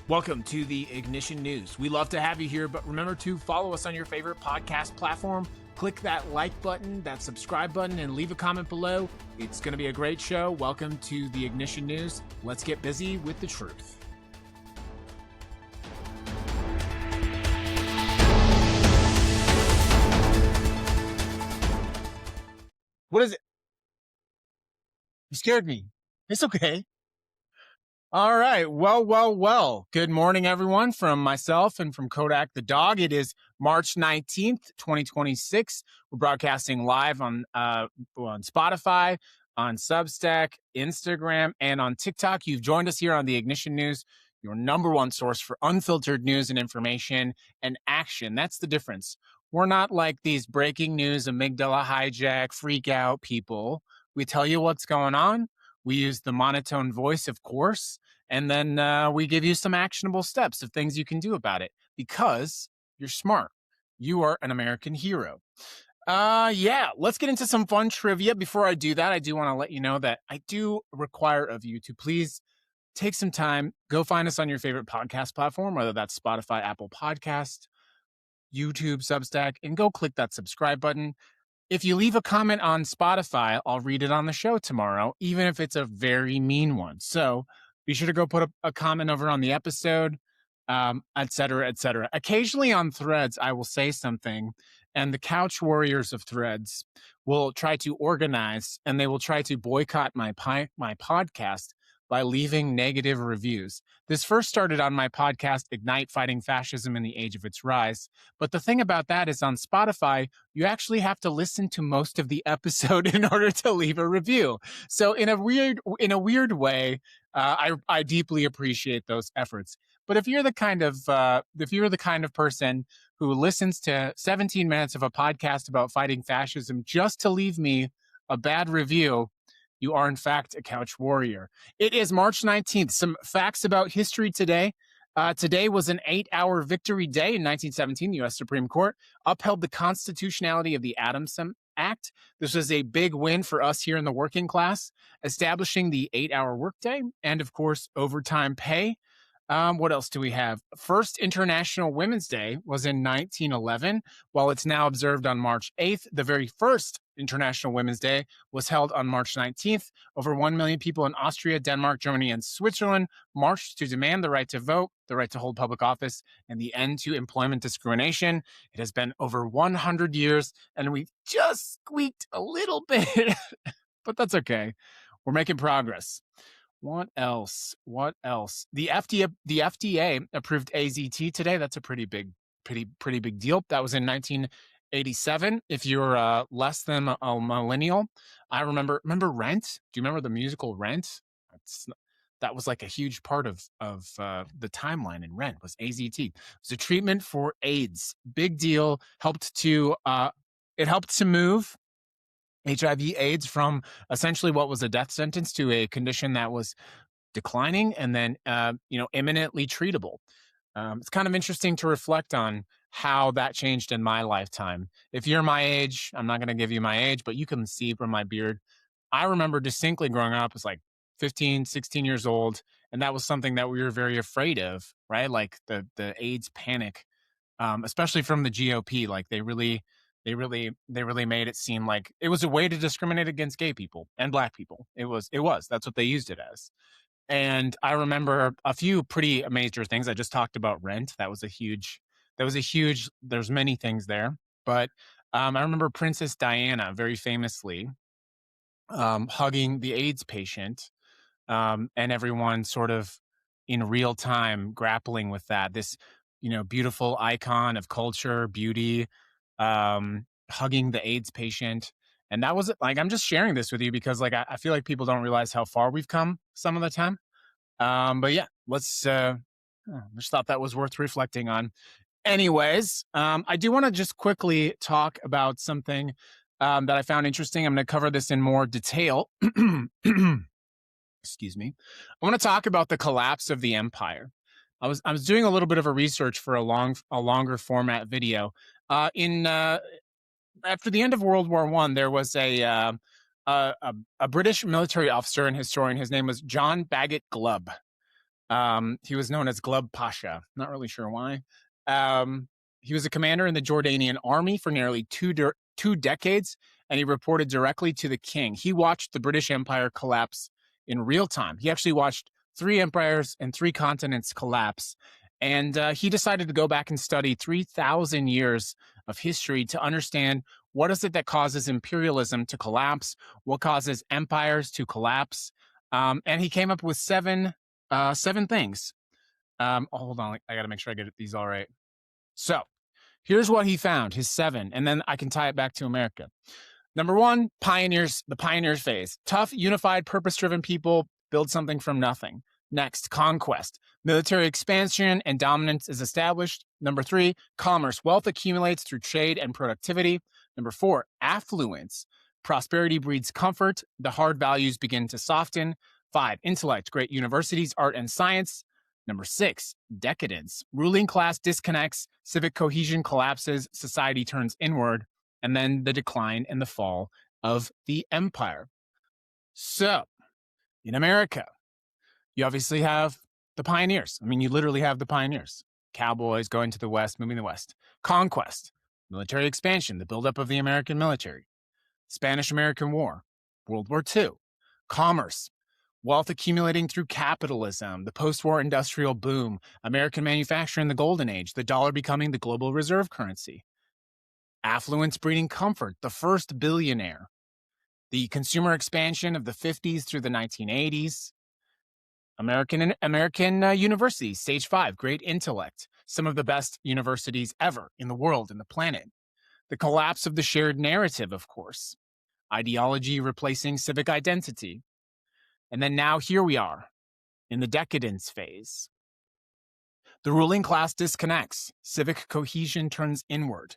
Welcome to the Ignition News. We love to have you here, but remember to follow us on your favorite podcast platform. Click that like button, that subscribe button, and leave a comment below. It's going to be a great show. Welcome to the Ignition News. Let's get busy with the truth. What is it? You scared me. It's okay. All right. Well. Good morning, everyone, from myself and from Kodak the dog. It is March 19th, 2026. We're broadcasting live on Spotify, on Substack, Instagram, and on TikTok. You've joined us here on the Ignition News, your number one source for unfiltered news and information and action. That's the difference. We're not like these breaking news, amygdala hijack, freak out people. We tell you what's going on. We use the monotone voice, of course, and then we give you some actionable steps of things you can do about it because you're smart. You are an American hero. Let's get into some fun trivia. Before I do that, I do want to let you know that I do require of you to please take some time, go find us on your favorite podcast platform, whether that's Spotify, Apple Podcast, YouTube, Substack, and go click that subscribe button. If you leave a comment on Spotify, I'll read it on the show tomorrow, even if it's a very mean one. So be sure to go put a comment over on the episode, et cetera, et cetera. Occasionally on Threads, I will say something, and the couch warriors of Threads will try to organize, and they will try to boycott my podcast by leaving negative reviews. This first started on my podcast, Ignite Fighting Fascism in the Age of Its Rise. But the thing about that is on Spotify, you actually have to listen to most of the episode in order to leave a review. So in a weird way, I deeply appreciate those efforts. But if you're the kind of person who listens to 17 minutes of a podcast about fighting fascism just to leave me a bad review, you are, in fact, a couch warrior. It is March 19th. Some facts about history today. Today was an 8-hour victory day in 1917. The U.S. Supreme Court upheld the constitutionality of the Adams Act. This was a big win for us here in the working class, establishing the 8-hour workday and, of course, overtime pay. What else do we have? First International Women's Day was in 1911. While it's now observed on March 8th, the very first International Women's Day was held on March 19th. Over 1 million people in Austria, Denmark, Germany, and Switzerland marched to demand the right to vote, the right to hold public office, and the end to employment discrimination. It has been over 100 years, and we just squeaked a little bit, but that's okay. We're making progress. What else? The FDA approved AZT today. That's a pretty big deal. That was in 1987. If you're less than a millennial, I remember Rent. Do you remember the musical Rent? That was like a huge part of the timeline in Rent was AZT. It was a treatment for AIDS. Big deal. It helped to move HIV/AIDS from essentially what was a death sentence to a condition that was declining and then, imminently treatable. It's kind of interesting to reflect on how that changed in my lifetime. If you're my age, I'm not going to give you my age, but you can see from my beard. I remember distinctly growing up as like 15, 16 years old, and that was something that we were very afraid of, right? Like the AIDS panic, especially from the GOP. Like they really made it seem like it was a way to discriminate against gay people and black people. It was. That's what they used it as. And I remember a few pretty major things. I just talked about Rent. There's many things there. But I remember Princess Diana very famously hugging the AIDS patient and everyone sort of in real time grappling with that. This, beautiful icon of culture, beauty, hugging the AIDS patient. And that was like, I'm just sharing this with you because like, I feel like people don't realize how far we've come some of the time. But yeah, I just thought that was worth reflecting on. Anyways, I do want to just quickly talk about something that I found interesting. I'm going to cover this in more detail. Excuse me. I want to talk about the collapse of the empire. I was doing a little bit of a research for a longer format video. After the end of World War I, there was a British military officer and historian. His name was John Bagot Glubb. He was known as Glubb Pasha. Not really sure why. He was a commander in the Jordanian army for nearly two decades, and he reported directly to the king. He watched the British Empire collapse in real time. He actually watched 3 empires and 3 continents collapse. And he decided to go back and study 3,000 years of history to understand what is it that causes imperialism to collapse, what causes empires to collapse. And he came up with 7 things. Hold on, I got to make sure I get these all right. So here's what he found, his 7, and then I can tie it back to America. Number 1, pioneers, the pioneers phase. Tough, unified, purpose-driven people build something from nothing. Next, conquest. Military expansion and dominance is established. Number 3, commerce. Wealth accumulates through trade and productivity. Number 4, affluence. Prosperity breeds comfort. The hard values begin to soften. 5, intellect. Great universities, art and science. Number 6, decadence. Ruling class disconnects, civic cohesion collapses, society turns inward, and then the decline and the fall of the empire. So, in America, you obviously have the pioneers. I mean, you literally have the pioneers. Cowboys going to the west, moving the west. Conquest, military expansion, the buildup of the American military. Spanish-American War, World War II. Commerce, wealth accumulating through capitalism, the post-war industrial boom, American manufacturing in the golden age, the dollar becoming the global reserve currency. Affluence breeding comfort, the first billionaire. The consumer expansion of the 50s through the 1980s. American universities, stage 5, great intellect, some of the best universities ever in the world, in the planet. The collapse of the shared narrative, of course. Ideology replacing civic identity. And then now here we are in the decadence phase. The ruling class disconnects. Civic cohesion turns inward.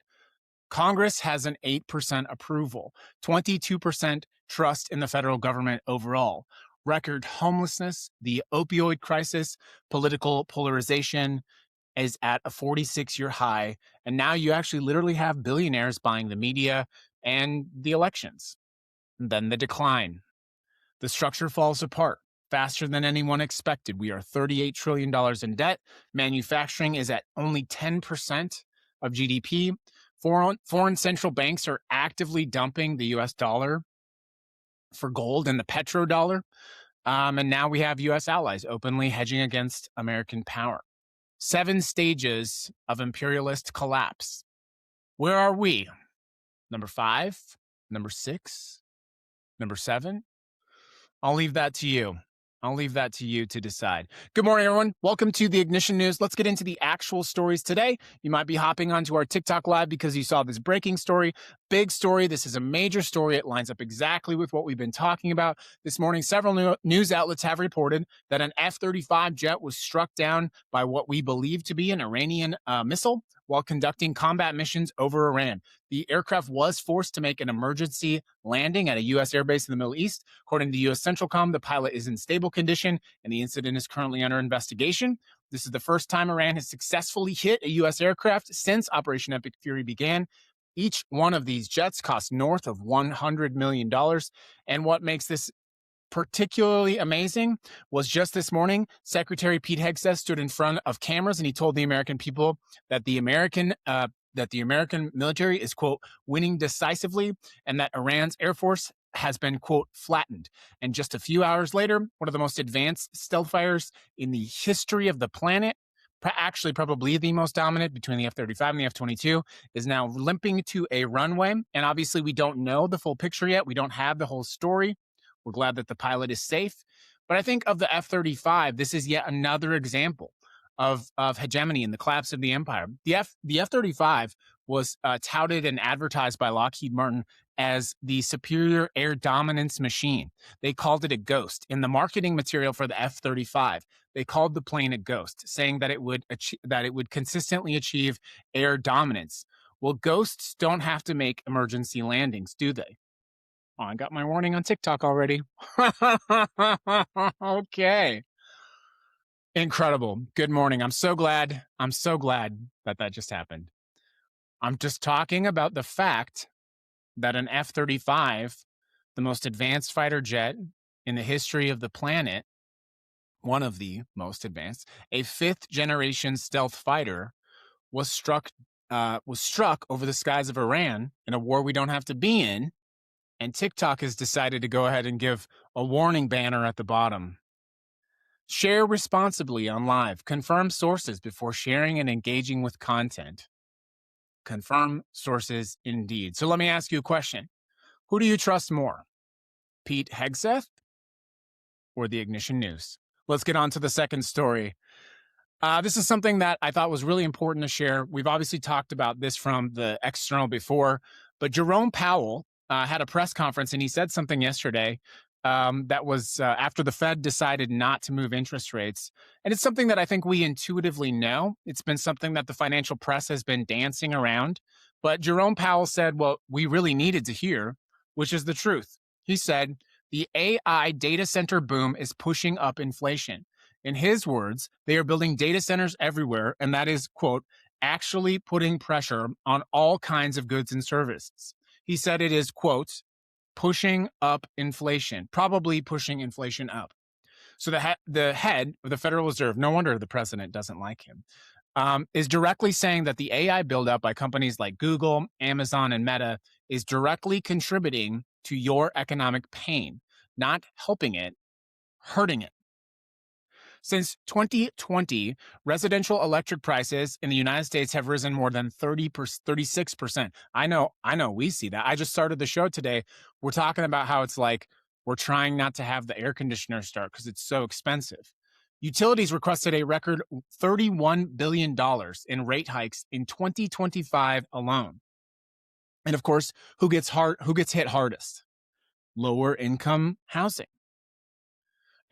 Congress has an 8% approval, 22% trust in the federal government overall. Record homelessness, the opioid crisis, political polarization is at a 46-year high. And now you actually literally have billionaires buying the media and the elections. And then the decline. The structure falls apart faster than anyone expected. We are $38 trillion in debt. Manufacturing is at only 10% of GDP. Foreign central banks are actively dumping the US dollar for gold and the petrodollar. And now we have US allies openly hedging against American power. 7 stages of imperialist collapse. Where are we? Number 5? Number 6? Number 7? I'll leave that to you. I'll leave that to you to decide. Good morning, everyone. Welcome to the Ignition News. Let's get into the actual stories today. You might be hopping onto our TikTok live because you saw this breaking story. Big story. This is a major story. It lines up exactly with what we've been talking about. This morning, several news outlets have reported that an F-35 jet was struck down by what we believe to be an Iranian missile while conducting combat missions over Iran. The aircraft was forced to make an emergency landing at a U.S. airbase in the Middle East. According to U.S. Centralcom, the pilot is in stable condition, and the incident is currently under investigation. This is the first time Iran has successfully hit a U.S. aircraft since Operation Epic Fury began. Each one of these jets cost north of $100 million. And what makes this particularly amazing was just this morning, Secretary Pete Hegseth stood in front of cameras and he told the American people that the American military is, quote, winning decisively, and that Iran's Air Force has been, quote, flattened. And just a few hours later, one of the most advanced stealth fighters in the history of the planet, actually probably the most dominant between the F-35 and the F-22, is now limping to a runway. And obviously we don't know the full picture yet. We don't have the whole story. We're glad that the pilot is safe. But I think of the F-35, this is yet another example of hegemony and the collapse of the empire. The F-35 was touted and advertised by Lockheed Martin as the superior air dominance machine. They called it a ghost. In the marketing material for the F-35, they called the plane a ghost, saying that it would consistently achieve air dominance. Well, ghosts don't have to make emergency landings, do they? Oh, I got my warning on TikTok already. Okay. Incredible. Good morning. I'm so glad that just happened. I'm just talking about the fact that an F-35, the most advanced fighter jet in the history of the planet, one of the most advanced, a 5th-generation stealth fighter was struck over the skies of Iran in a war we don't have to be in, and TikTok has decided to go ahead and give a warning banner at the bottom. Share responsibly on live. Confirm sources before sharing and engaging with content. Confirm sources indeed. So let me ask you a question. Who do you trust more, Pete Hegseth or the Ignition News? Let's get on to the second story. This is something that I thought was really important to share. We've obviously talked about this from the external before, but Jerome Powell had a press conference and he said something yesterday that was after the Fed decided not to move interest rates. And it's something that I think we intuitively know. It's been something that the financial press has been dancing around. But Jerome Powell said, what we really needed to hear, which is the truth. He said, the AI data center boom is pushing up inflation. In his words, they are building data centers everywhere, and that is, quote, actually putting pressure on all kinds of goods and services. He said it is, quote, pushing up inflation, probably pushing inflation up. So the head of the Federal Reserve, no wonder the president doesn't like him, is directly saying that the AI buildup by companies like Google, Amazon, and Meta is directly contributing to your economic pain, not helping it, hurting it. Since 2020, residential electric prices in the United States have risen more than 36%. I know, we see that. I just started the show today. We're talking about how it's like we're trying not to have the air conditioner start because it's so expensive. Utilities requested a record $31 billion in rate hikes in 2025 alone. And of course, who gets hit hardest? Lower income housing.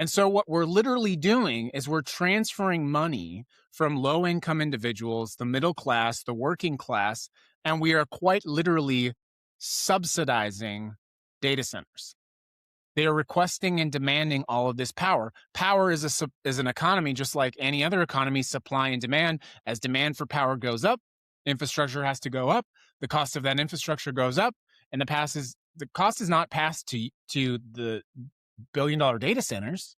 And so what we're literally doing is we're transferring money from low-income individuals, the middle class, the working class, and we are quite literally subsidizing data centers. They are requesting and demanding all of this power. Power is an economy just like any other economy, supply and demand. As demand for power goes up, infrastructure has to go up. The cost of that infrastructure goes up, and the cost is not passed to the billion-dollar data centers,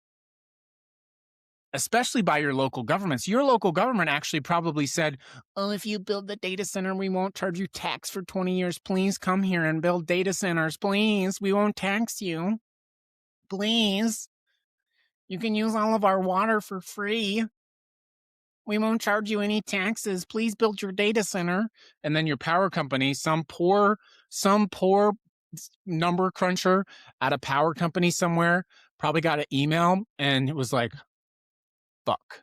especially by your local governments. Your local government actually probably said, oh, if you build the data center, we won't charge you tax for 20 years. Please come here and build data centers. Please, we won't tax you. Please. You can use all of our water for free. We won't charge you any taxes. Please build your data center. And then your power company, some poor number cruncher at a power company somewhere probably got an email and it was like, fuck,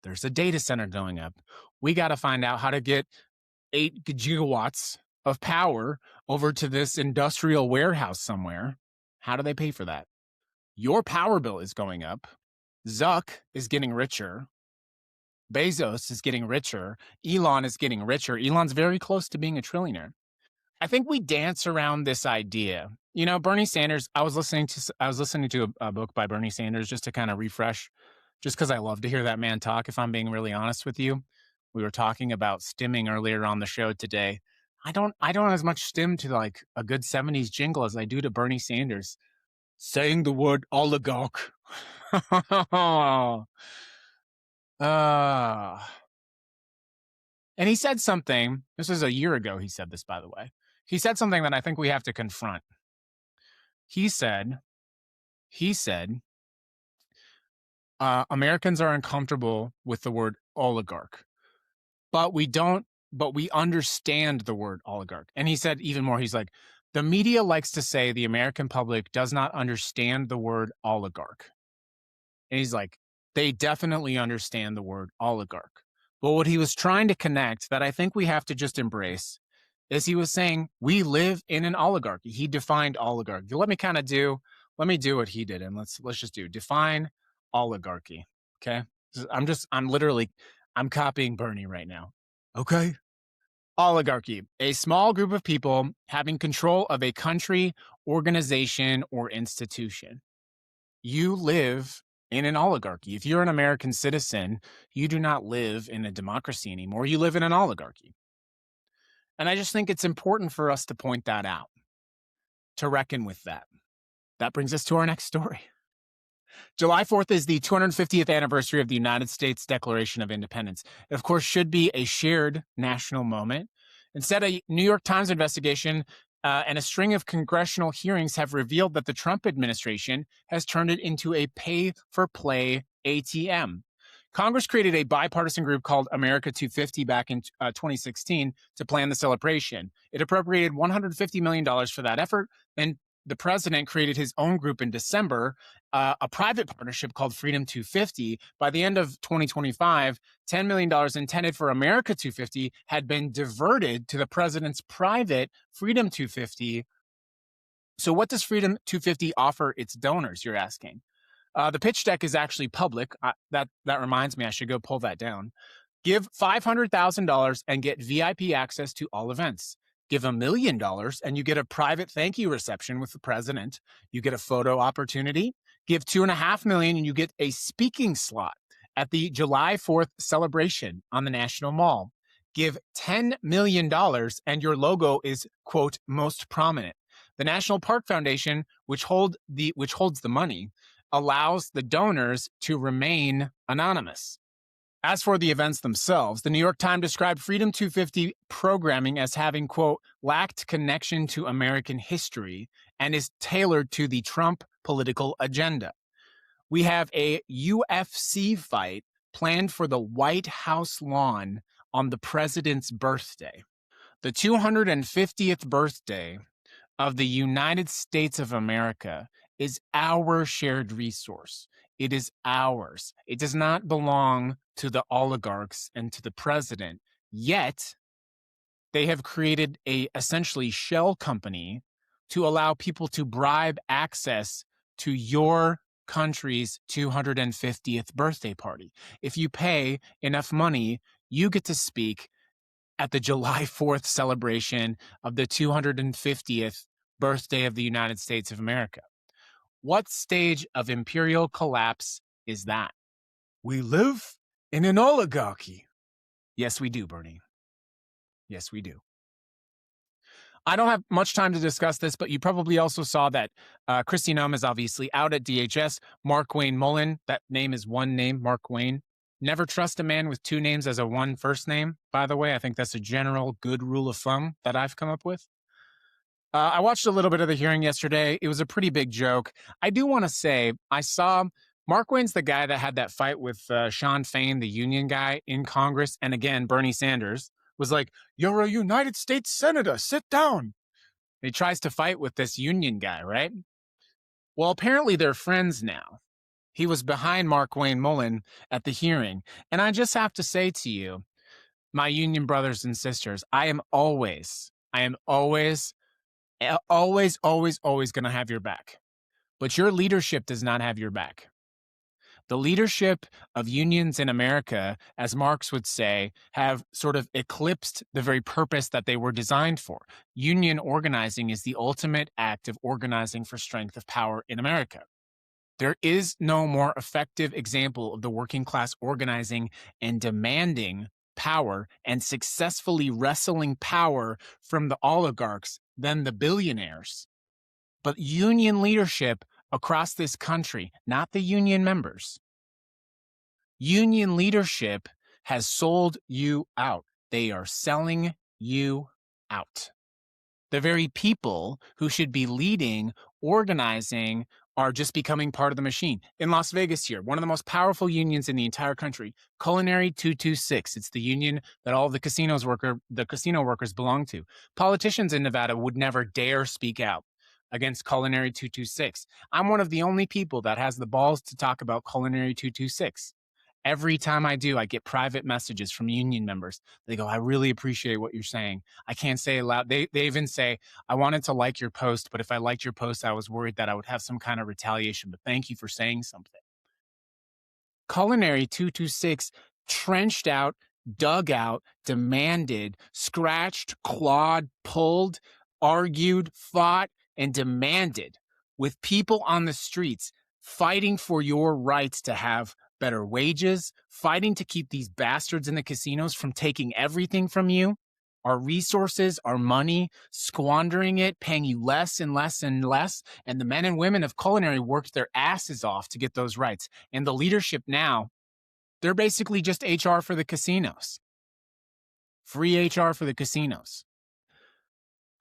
there's a data center going up. We got to find out how to get 8 gigawatts of power over to this industrial warehouse somewhere. How do they pay for that? Your power bill is going up. Zuck is getting richer. Bezos is getting richer. Elon is getting richer. Elon's very close to being a trillionaire. I think we dance around this idea. You know, Bernie Sanders, I was listening to a book by Bernie Sanders just to kind of refresh, just because I love to hear that man talk, if I'm being really honest with you. We were talking about stimming earlier on the show today. I don't as much stim to like a good 70s jingle as I do to Bernie Sanders saying the word oligarch. And he said something, this was a year ago he said this, by the way. He said something that I think we have to confront. He said, Americans are uncomfortable with the word oligarch, but we understand the word oligarch. And he said even more, he's like, the media likes to say the American public does not understand the word oligarch. And he's like, they definitely understand the word oligarch. But what he was trying to connect that I think we have to just embrace is he was saying we live in an oligarchy. He defined oligarchy. Let me do what he did, and let's just define oligarchy. Okay, I'm copying Bernie right now. Okay, oligarchy, a small group of people having control of a country, organization, or institution. You live in an oligarchy. If you're an American citizen, you do not live in a democracy anymore. You live in an oligarchy. And I just think it's important for us to point that out, to reckon with that. That brings us to our next story. July 4th is the 250th anniversary of the United States Declaration of Independence. It, of course, should be a shared national moment. Instead, a New York Times investigation and a string of congressional hearings have revealed that the Trump administration has turned it into a pay-for-play ATM. Congress created a bipartisan group called America 250 back in 2016 to plan the celebration. It appropriated $150 million for that effort, and the president created his own group in December, a private partnership called Freedom 250. By the end of 2025, $10 million intended for America 250 had been diverted to the president's private Freedom 250. So what does Freedom 250 offer its donors, you're asking? The pitch deck is actually public. That reminds me, I should go pull that down. Give $500,000 and get VIP access to all events. Give $1 million and you get a private thank you reception with the president. You get a photo opportunity. Give $2.5 million and you get a speaking slot at the July 4th celebration on the National Mall. Give $10 million and your logo is, quote, most prominent. The National Park Foundation, which holds the money, allows the donors to remain anonymous. As for the events themselves, the New York Times described Freedom 250 programming as having, quote, lacked connection to American history and is tailored to the Trump political agenda. We have a UFC fight planned for the White House lawn on the president's birthday. The 250th birthday of the United States of America is our shared resource. It is ours. It does not belong to the oligarchs and to the president. Yet, they have created a essentially shell company to allow people to bribe access to your country's 250th birthday party. If you pay enough money, you get to speak at the July 4th celebration of the 250th birthday of the United States of America. What stage of imperial collapse is that? We live in an oligarchy. Yes, we do, Bernie. Yes, we do. I don't have much time to discuss this, but you probably also saw that Kristi Noem is obviously out at DHS. Mark Wayne Mullen, that name is one name, Mark Wayne. Never trust a man with two names as a one first name, by the way. I think that's a general good rule of thumb that I've come up with. I watched a little bit of the hearing yesterday. It was a pretty big joke. I do want to say, I saw Mark Wayne's the guy that had that fight with Sean Fain, the union guy in Congress. And again, Bernie Sanders was like, you're a United States Senator, sit down. He tries to fight with this union guy, right? Well, apparently they're friends now. He was behind Mark Wayne Mullen at the hearing. And I just have to say to you, my union brothers and sisters, I am always going to have your back. But your leadership does not have your back. The leadership of unions in America, as Marx would say, have sort of eclipsed the very purpose that they were designed for. Union organizing is the ultimate act of organizing for strength of power in America. There is no more effective example of the working class organizing and demanding power and successfully wresting power from the oligarchs than the billionaires. But union leadership across this country, not the union members, union leadership has sold you out. They are selling you out. The very people who should be leading, organizing, are just becoming part of the machine. In Las Vegas here, one of the most powerful unions in the entire country, Culinary 226. It's the union that all the casino workers belong to. Politicians in Nevada would never dare speak out against Culinary 226. I'm one of the only people that has the balls to talk about Culinary 226. Every time I do, I get private messages from union members. They go, I really appreciate what you're saying. I can't say it loud. They even say, I wanted to like your post, but if I liked your post, I was worried that I would have some kind of retaliation. But thank you for saying something. Culinary 226 trenched out, dug out, demanded, scratched, clawed, pulled, argued, fought, and demanded with people on the streets fighting for your rights to have better wages, fighting to keep these bastards in the casinos from taking everything from you. our resources, our money, squandering it, paying you less and less and less. And the men and women of Culinary worked their asses off to get those rights. And the leadership now, they're basically just HR for the casinos. Free HR for the casinos.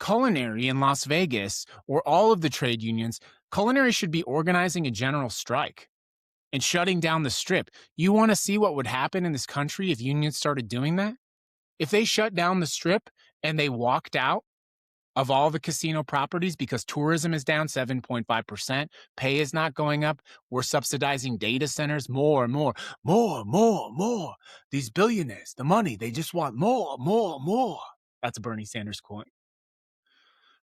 Culinary in Las Vegas, or all of the trade unions, Culinary should be organizing a general strike and shutting down the strip. You want to see what would happen in this country if unions started doing that? If they shut down the strip and they walked out of all the casino properties because tourism is down 7.5%, pay is not going up, we're subsidizing data centers more and more. These billionaires, the money, they just want more. That's a Bernie Sanders quote.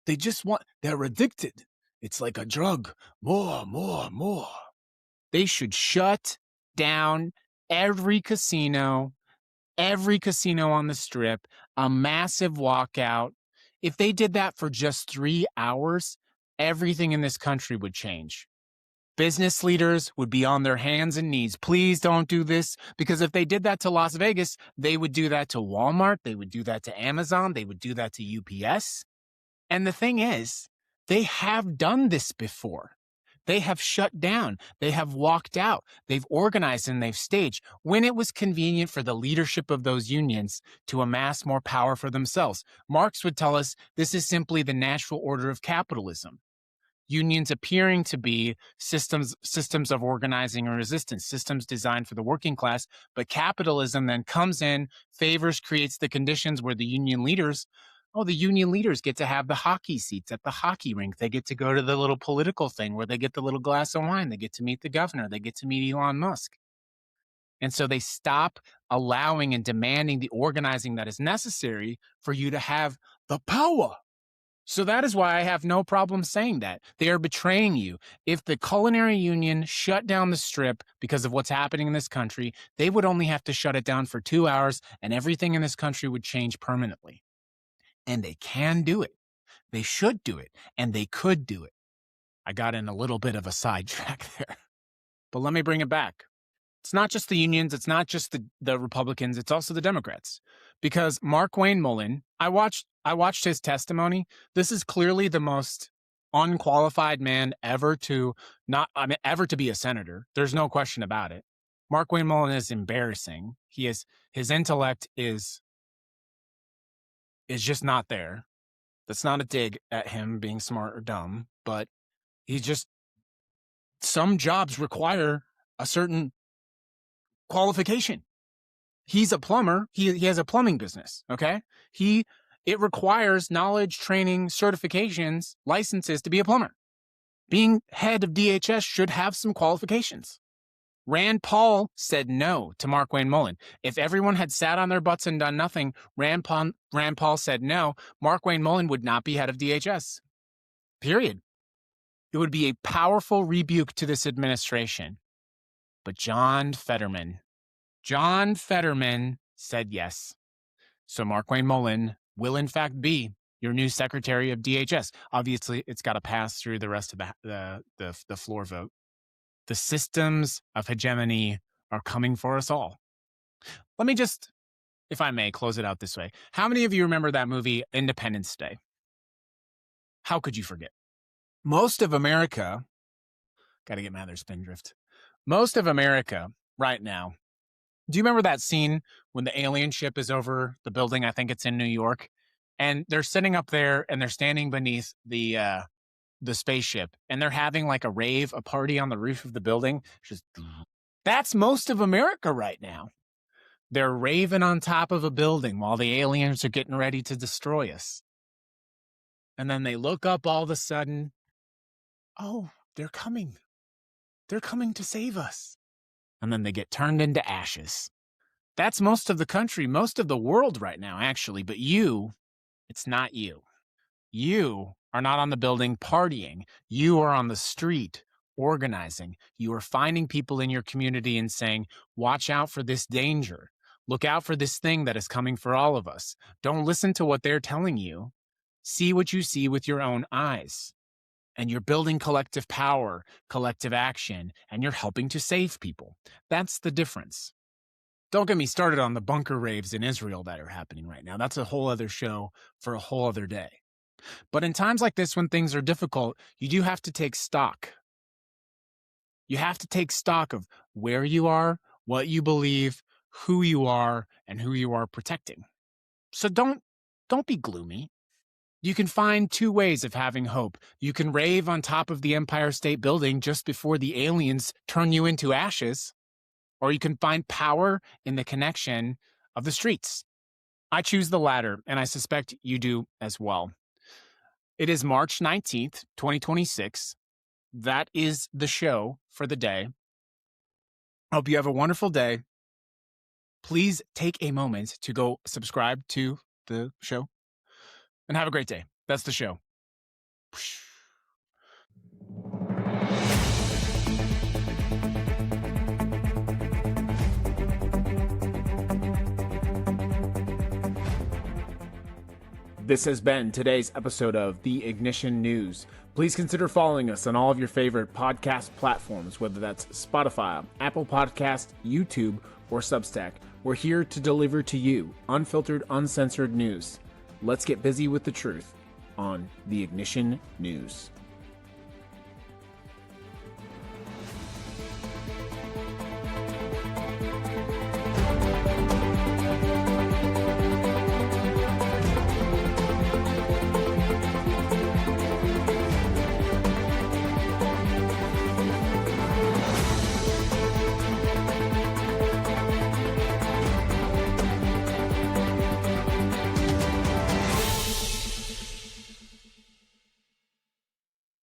They're addicted. It's like a drug. More. They should shut down every casino on the strip, a massive walkout. If they did that for just 3 hours, everything in this country would change. Business leaders would be on their hands and knees. Please don't do this, because if they did that to Las Vegas, they would do that to Walmart. They would do that to Amazon. They would do that to UPS. And the thing is, they have done this before. They have shut down. They have walked out. They've organized and they've staged when it was convenient for the leadership of those unions to amass more power for themselves. Marx would tell us this is simply the natural order of capitalism. Unions appearing to be systems of organizing and resistance, systems designed for the working class, but capitalism then comes in, favors, creates the conditions where the union leaders get to have the hockey seats at the hockey rink. They get to go to the little political thing where they get the little glass of wine. They get to meet the governor. They get to meet Elon Musk. And so they stop allowing and demanding the organizing that is necessary for you to have the power. So that is why I have no problem saying that. They are betraying you. If the Culinary Union shut down the strip because of what's happening in this country, they would only have to shut it down for 2 hours and everything in this country would change permanently. And they can do it. They should do it. And they could do it. I got in a little bit of a sidetrack there. But let me bring it back. It's not just the unions. It's not just the Republicans. It's also the Democrats. Because Mark Wayne Mullen, I watched his testimony. This is clearly the most unqualified man ever to be a senator. There's no question about it. Mark Wayne Mullen is embarrassing. His intellect is just not there. That's not a dig at him being smart or dumb, but some jobs require a certain qualification. He's a plumber. He has a plumbing business, okay? It requires knowledge, training, certifications, licenses to be a plumber. Being head of DHS should have some qualifications. Rand Paul said no to Mark Wayne Mullen. If everyone had sat on their butts and done nothing, Rand Paul said no, Mark Wayne Mullen would not be head of DHS. Period. It would be a powerful rebuke to this administration. But John Fetterman said yes. So Mark Wayne Mullen will in fact be your new Secretary of DHS. Obviously, it's got to pass through the rest of the floor vote. The systems of hegemony are coming for us all. Let me just, if I may, close it out this way. How many of you remember that movie, Independence Day? How could you forget? Most of America, got to get Mather Spindrift. Most of America right now, do you remember that scene when the alien ship is over the building? I think it's in New York. And they're sitting up there and they're standing beneath the spaceship and they're having like a party on the roof of the building. That's most of America right now. They're raving on top of a building while the aliens are getting ready to destroy us. And then they look up all of a sudden. Oh, they're coming. They're coming to save us. And then they get turned into ashes. That's most of the country, most of the world right now, actually. But it's not you. You are not on the building partying. You are on the street organizing. You are finding people in your community and saying, watch out for this danger. Look out for this thing that is coming for all of us. Don't listen to what they're telling you. See what you see with your own eyes. And you're building collective power, collective action, and you're helping to save people. That's the difference. Don't get me started on the bunker raves in Israel that are happening right now. That's a whole other show for a whole other day. But in times like this, when things are difficult, you do have to take stock. You have to take stock of where you are, what you believe, who you are, and who you are protecting. So don't be gloomy. You can find two ways of having hope. You can rave on top of the Empire State Building just before the aliens turn you into ashes, or you can find power in the connection of the streets. I choose the latter, and I suspect you do as well. It is March 19th, 2026. That is the show for the day. I hope you have a wonderful day. Please take a moment to go subscribe to the show and have a great day. That's the show. This has been today's episode of The Ignition News. Please consider following us on all of your favorite podcast platforms, whether that's Spotify, Apple Podcast, YouTube, or Substack. We're here to deliver to you unfiltered, uncensored news. Let's get busy with the truth on The Ignition News.